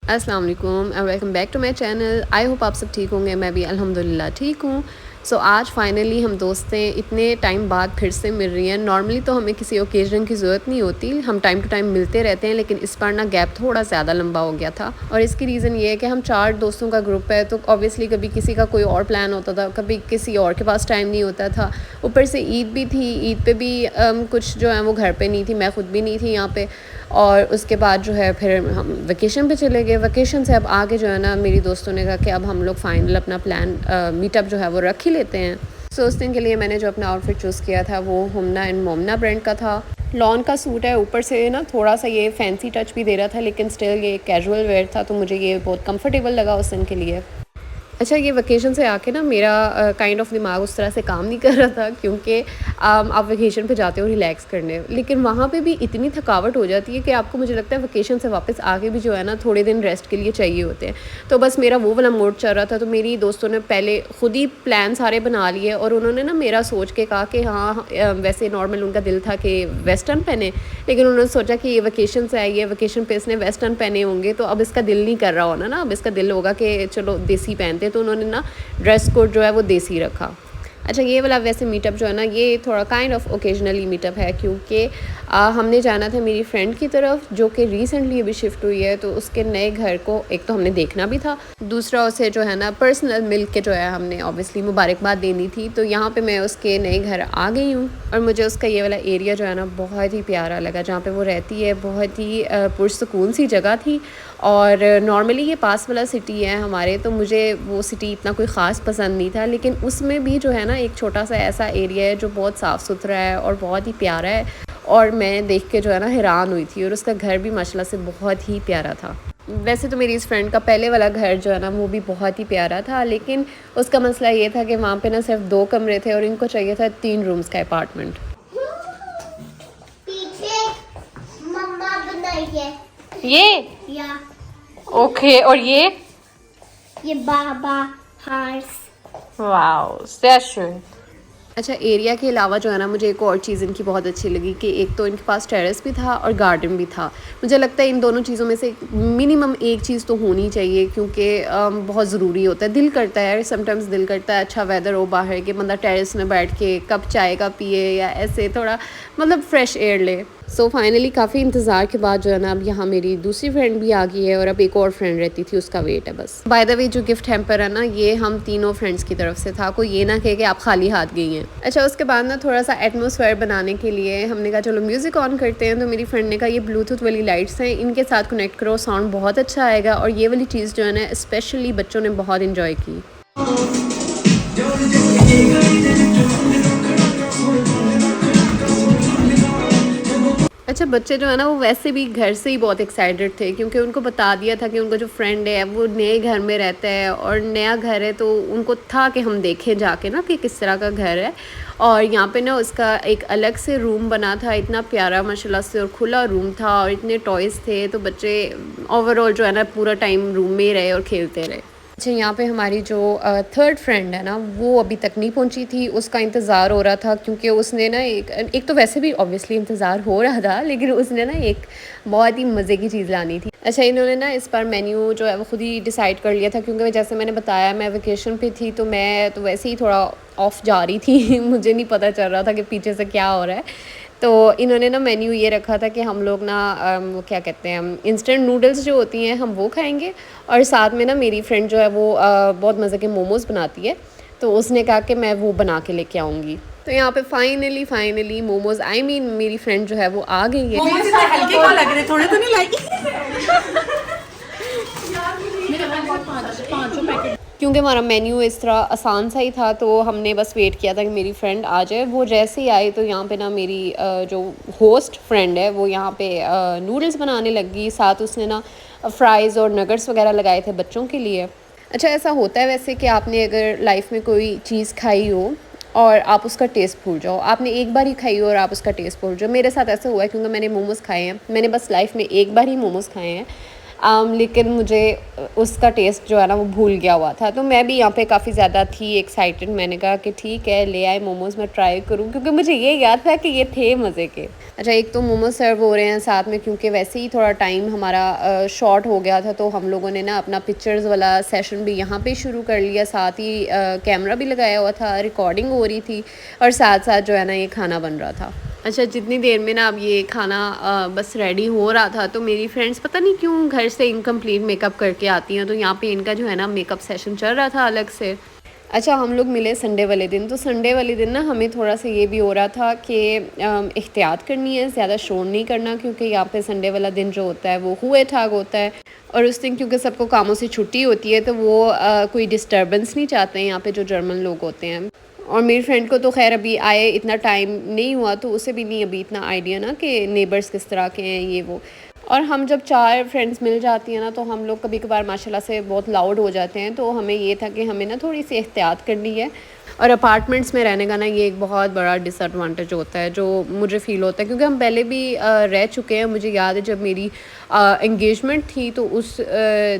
अस्सलाम वालेकुम and welcome back to my channel. I hope आप सब ठीक होंगे। मैं भी अल्हम्दुलिल्लाह ठीक हूँ। सो आज फाइनली हम दोस्तें इतने टाइम बाद फिर से मिल रही हैं। नॉर्मली तो हमें किसी ओकेजन की ज़रूरत नहीं होती, हम टाइम टू टाइम मिलते रहते हैं, लेकिन इस बार ना गैप थोड़ा ज़्यादा लंबा हो गया था। और इसकी रीज़न ये है कि हम 4 दोस्तों का ग्रुप है, तो ऑब्वियसली कभी किसी का कोई और प्लान होता था, कभी किसी और के पास टाइम नहीं होता था। ऊपर से ईद भी थी, ईद पे भी कुछ जो है वो घर पे नहीं थी, मैं ख़ुद भी नहीं थी यहाँ पे। और उसके बाद जो है फिर हम वेकेशन पे चले गए। वेकेशन से अब आगे जो है ना, मेरी दोस्तों ने कहा कि अब हम लोग फाइनल अपना प्लान मीटअप जो है वो रख ही लेते हैं। सो उस दिन के लिए मैंने जो अपना आउटफिट चूज़ किया था वो हुमना एंड मोमना ब्रांड का था। लॉन का सूट है, ऊपर से ना थोड़ा सा ये फैंसी टच भी दे रहा था, लेकिन स्टिल ये कैजुअल वेयर था, तो मुझे ये बहुत कंफर्टेबल लगा उस दिन के लिए। अच्छा, ये वेकेशन से आके ना मेरा काइंड ऑफ दिमाग उस तरह से काम नहीं कर रहा था, क्योंकि आप वेकेशन पे जाते हो रिलैक्स करने, लेकिन वहाँ पे भी इतनी थकावट हो जाती है कि आपको, मुझे लगता है वेकेशन से वापस आके भी जो है ना थोड़े दिन रेस्ट के लिए चाहिए होते हैं। तो बस मेरा वो वाला मूड चल रहा था, तो मेरी दोस्तों ने पहले खुद ही प्लान सारे बना लिए और उन्होंने ना मेरा सोच के कहा कि हाँ, वैसे नॉर्मल उनका दिल था कि वेस्टर्न पहने, लेकिन उन्होंने सोचा कि ये वेकेशन से आई है, वेकेशन पे इसने वेस्टर्न पहने होंगे तो अब इसका दिल नहीं कर रहा होना ना, अब इसका दिल होगा कि चलो देसी पहनते, तो उन्होंने ना ड्रेस कोड जो है वो देसी रखा। अच्छा, ये वाला वैसे मीटअप जो है ना, ये थोड़ा काइंड ऑफ ओकेजनली मीटअप है, क्योंकि हमने जाना था मेरी फ्रेंड की तरफ जो कि रिसेंटली अभी शिफ्ट हुई है, तो उसके नए घर को एक तो हमने देखना भी था, दूसरा उसे जो है ना पर्सनल मिल के जो है हमने ऑब्वियसली मुबारकबाद देनी थी। तो यहाँ पे मैं उसके नए घर आ गई हूँ और मुझे उसका ये वाला एरिया जो है ना बहुत ही प्यारा लगा, जहाँ पे वो रहती है। बहुत ही पुरसकून सी जगह थी और नॉर्मली ये पास वाला सिटी है हमारे, तो मुझे वो सिटी इतना कोई ख़ास पसंद नहीं था, लेकिन उसमें भी जो है ना एक छोटा सा ऐसा एरिया है जो बहुत साफ़ सुथरा है और बहुत ही प्यारा है, और मैं देख के जो है ना हैरान हुई थी। और उसका घर भी माशाल्लाह से बहुत ही प्यारा था। वैसे तो मेरी इस फ्रेंड का पहले वाला घर जो है ना वो भी बहुत ही प्यारा था, लेकिन उसका मसला ये था कि वहाँ पे ना सिर्फ 2 कमरे थे और इनको चाहिए था 3 रूम्स का अपार्टमेंट। पीछे मम्मा बनाई है ये या ओके, और ये बाबा हार्स। Wow, sehr schön। अच्छा, एरिया के अलावा जो है ना मुझे एक और चीज़ इनकी बहुत अच्छी लगी कि एक तो इनके पास टेरेस भी था और गार्डन भी था। मुझे लगता है इन दोनों चीज़ों में से मिनिमम एक चीज़ तो होनी चाहिए, क्योंकि बहुत ज़रूरी होता है। दिल करता है समटाइम्स, दिल करता है अच्छा वेदर हो बाहर के, बंदा टेरेस में बैठ के कप चाय का पिए या ऐसे थोड़ा मतलब फ़्रेश एयर ले। सो फाइनली काफ़ी इंतज़ार के बाद जो है ना अब यहाँ मेरी दूसरी फ्रेंड भी आ गई है, और अब एक और फ्रेंड रहती थी उसका वेट है बस। बाय द वे, जो गिफ्ट हैम्पर है ना ये हम तीनों फ्रेंड्स की तरफ से था, कोई ये ना कहे कि आप खाली हाथ गई हैं। अच्छा, उसके बाद ना थोड़ा सा एटमॉस्फेयर बनाने के लिए हमने कहा चलो म्यूज़िक ऑन करते हैं, तो मेरी फ्रेंड ने कहा ये ब्लूटूथ वाली लाइट्स हैं, इनके साथ कनेक्ट करो, साउंड बहुत अच्छा आएगा। और ये वाली चीज़ जो है ना स्पेशली बच्चों ने बहुत इन्जॉय की। अच्छा, बच्चे जो है ना वो वैसे भी घर से ही बहुत एक्साइटेड थे, क्योंकि उनको बता दिया था कि उनका जो फ्रेंड है वो नए घर में रहता है और नया घर है, तो उनको था कि हम देखें जाके ना कि किस तरह का घर है। और यहाँ पे ना उसका एक अलग से रूम बना था, इतना प्यारा माशाल्लाह से, और खुला रूम था और इतने टॉयज़ थे, तो बच्चे ओवरऑल जो है ना पूरा टाइम रूम में ही रहे और खेलते रहे। अच्छा, यहाँ पे हमारी जो थर्ड फ्रेंड है ना वो अभी तक नहीं पहुँची थी, उसका इंतज़ार हो रहा था, क्योंकि उसने ना एक तो वैसे भी ऑब्वियसली इंतज़ार हो रहा था, लेकिन उसने ना एक बहुत ही मज़े की चीज़ लानी थी। अच्छा, इन्होंने ना इस बार मेन्यू जो है वो खुद ही डिसाइड कर लिया था, क्योंकि जैसे मैंने बताया मैं वेकेशन पे थी, तो मैं तो वैसे ही थोड़ा ऑफ जा रही थी मुझे नहीं पता चल रहा था कि पीछे से क्या हो रहा है। तो इन्होंने ना मेन्यू ये रखा था कि हम लोग ना वो क्या कहते हैं, इंस्टेंट नूडल्स जो होती हैं हम वो खाएंगे, और साथ में ना मेरी फ्रेंड जो है वो बहुत मज़े के मोमोज़ बनाती है, तो उसने कहा कि मैं वो बना के लेके आऊँगी। तो यहाँ पे फाइनली मोमोज़, आई मीन मेरी फ्रेंड जो है वो आ गई है। मोमोज इतने हल्के क्यों लग रहे, थोड़े तो नहीं लाइक? क्योंकि हमारा मेन्यू इस तरह आसान सा ही था, तो हमने बस वेट किया था कि मेरी फ्रेंड आ जाए। वो जैसे ही आई तो यहाँ पे ना मेरी जो होस्ट फ्रेंड है वो यहाँ पे नूडल्स बनाने लगी, साथ उसने ना फ्राइज़ और नगट्स वगैरह लगाए थे बच्चों के लिए। अच्छा, ऐसा होता है वैसे कि आपने अगर लाइफ में कोई चीज़ खाई हो और आप उसका टेस्ट भूल जाओ, आपने एक बार ही खाई हो और आप उसका टेस्ट भूल जाओ। मेरे साथ ऐसा हुआ है, क्योंकि मैंने मोमोज़ खाए हैं, मैंने बस लाइफ में एक बार ही मोमोज़ खाए हैं, लेकिन मुझे उसका टेस्ट जो है ना वो भूल गया हुआ था। तो मैं भी यहाँ पे काफ़ी ज़्यादा थी एक्साइटेड। मैंने कहा कि ठीक है ले आए मोमोज़, मैं ट्राई करूँ, क्योंकि मुझे ये याद था कि ये थे मज़े के। अच्छा, एक तो मोमोज सर्व हो रहे हैं साथ में, क्योंकि वैसे ही थोड़ा टाइम हमारा शॉर्ट हो गया था, तो हम लोगों ने ना अपना पिक्चर्स वाला सेशन भी यहाँ पे शुरू कर लिया। साथ ही कैमरा भी लगाया हुआ था, रिकॉर्डिंग हो रही थी और साथ साथ जो है ना ये खाना बन रहा था। अच्छा, जितनी देर में ना अब ये खाना बस रेडी हो रहा था, तो मेरी फ्रेंड्स पता नहीं क्यों घर से इनकम्प्लीट मेकअप करके आती हैं, तो यहाँ पे इनका जो है ना मेकअप सेशन चल रहा था अलग से। अच्छा, हम लोग मिले संडे वाले दिन, तो संडे वाले दिन ना हमें थोड़ा सा ये भी हो रहा था कि एहतियात करनी है, ज़्यादा शोर नहीं करना, क्योंकि यहाँ पे संडे वाला दिन जो होता है वो हुए ठाक होता है। और उस दिन क्योंकि सबको कामों से छुट्टी होती है, तो वो कोई डिस्टर्बेंस नहीं चाहते हैं यहाँ पे जो जर्मन लोग होते हैं। और मेरी फ्रेंड को तो खैर अभी आए इतना टाइम नहीं हुआ, तो उसे भी नहीं अभी इतना आइडिया ना कि नेबर्स किस तरह के हैं ये वो। और हम जब 4 फ्रेंड्स मिल जाती हैं ना, तो हम लोग कभी कभार माशाल्लाह से बहुत लाउड हो जाते हैं, तो हमें ये था कि हमें ना थोड़ी सी एहतियात करनी है। और अपार्टमेंट्स में रहने का ना ये एक बहुत बड़ा डिसएडवांटेज होता है, जो मुझे फ़ील होता है, क्योंकि हम पहले भी रह चुके हैं। मुझे याद है जब मेरी एंगेजमेंट थी, तो उस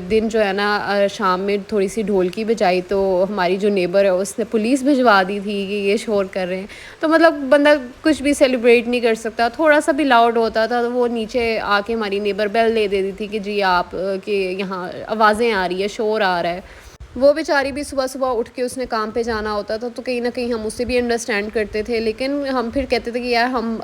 दिन जो है ना शाम में थोड़ी सी ढोलकी बजाई, तो हमारी जो नेबर है उसने पुलिस भिजवा दी थी कि ये शोर कर रहे हैं। तो मतलब बंदा कुछ भी सेलिब्रेट नहीं कर सकता, थोड़ा सा भी लाउड होता था तो वो नीचे आके हमारी नेबर बेल दे देती थी कि जी आप कि यहाँ आवाज़ें आ रही है, शोर आ रहा है। वो बेचारी भी सुबह सुबह उठ के उसने काम पे जाना होता था, तो कहीं ना कहीं हम उससे भी अंडरस्टैंड करते थे, लेकिन हम फिर कहते थे कि यार हम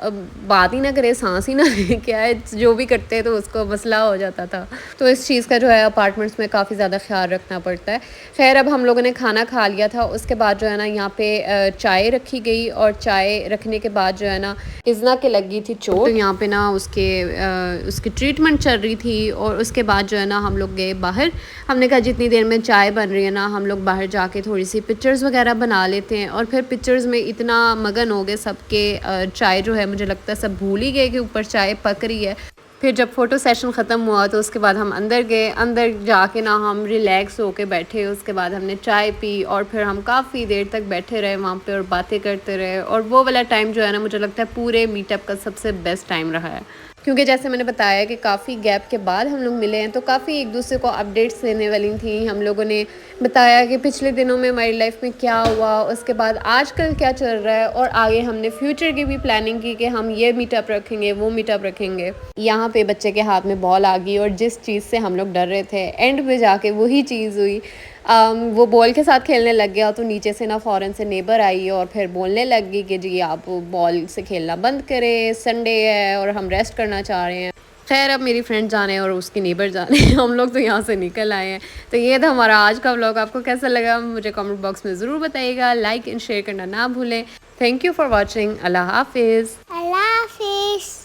बात ही ना करें, सांस ही ना लें, क्या है जो भी करते हैं तो उसको मसला हो जाता था। तो इस चीज़ का जो है अपार्टमेंट्स में काफ़ी ज़्यादा ख्याल रखना पड़ता है। खैर, अब हम लोगों ने खाना खा लिया था, उसके बाद जो है ना यहाँ पे चाय रखी गई, और चाय रखने के बाद जो है ना इज़ना के लगी थी चोट, तो यहाँ पे ना उसकी ट्रीटमेंट चल रही थी। और उसके बाद जो है ना हम लोग गए बाहर। हमने कहा जितनी देर में चाय बन रही है ना, हम लोग बाहर जाके थोड़ी सी पिक्चर्स वगैरह बना लेते हैं। और फिर पिक्चर्स में इतना मगन हो गए सबके, चाय जो है मुझे लगता है सब भूल ही गए कि ऊपर चाय पक रही है। फिर जब फ़ोटो सेशन ख़त्म हुआ, तो उसके बाद हम अंदर गए। अंदर जाके ना हम रिलैक्स होके बैठे, उसके बाद हमने चाय पी, और फिर हम काफ़ी देर तक बैठे रहे वहाँ पे और बातें करते रहे। और वो वाला टाइम जो है ना मुझे लगता है पूरे मीटअप का सबसे बेस्ट टाइम रहा है, क्योंकि जैसे मैंने बताया कि काफ़ी गैप के बाद हम लोग मिले हैं, तो काफ़ी एक दूसरे को अपडेट्स देने वाली थी। हम लोगों ने बताया कि पिछले दिनों में हमारी लाइफ में क्या हुआ, उसके बाद आजकल क्या चल रहा है, और आगे हमने फ्यूचर की भी प्लानिंग की कि हम ये मीटअप रखेंगे, वो मीटअप रखेंगे। यहाँ पे बच्चे के हाथ में बॉल आ गई, और जिस चीज़ से हम लोग डर रहे थे एंड में जाके वही चीज़ हुई। वो बॉल के साथ खेलने लग गया, तो नीचे से ना फ़ौरन से नेबर आई और फिर बोलने लग गई कि जी आप बॉल से खेलना बंद करें, संडे है और हम रेस्ट करना चाह रहे हैं। खैर, अब मेरी फ्रेंड जाने और उसकी नेबर जाने हम लोग तो यहाँ से निकल आए हैं। तो ये था हमारा आज का व्लॉग। आपको कैसा लगा मुझे कमेंट बॉक्स में ज़रूर बताइएगा। लाइक एंड शेयर करना ना भूलें। Thank you for watching. अल्लाह हाफिज़। अल्लाह हाफिज़।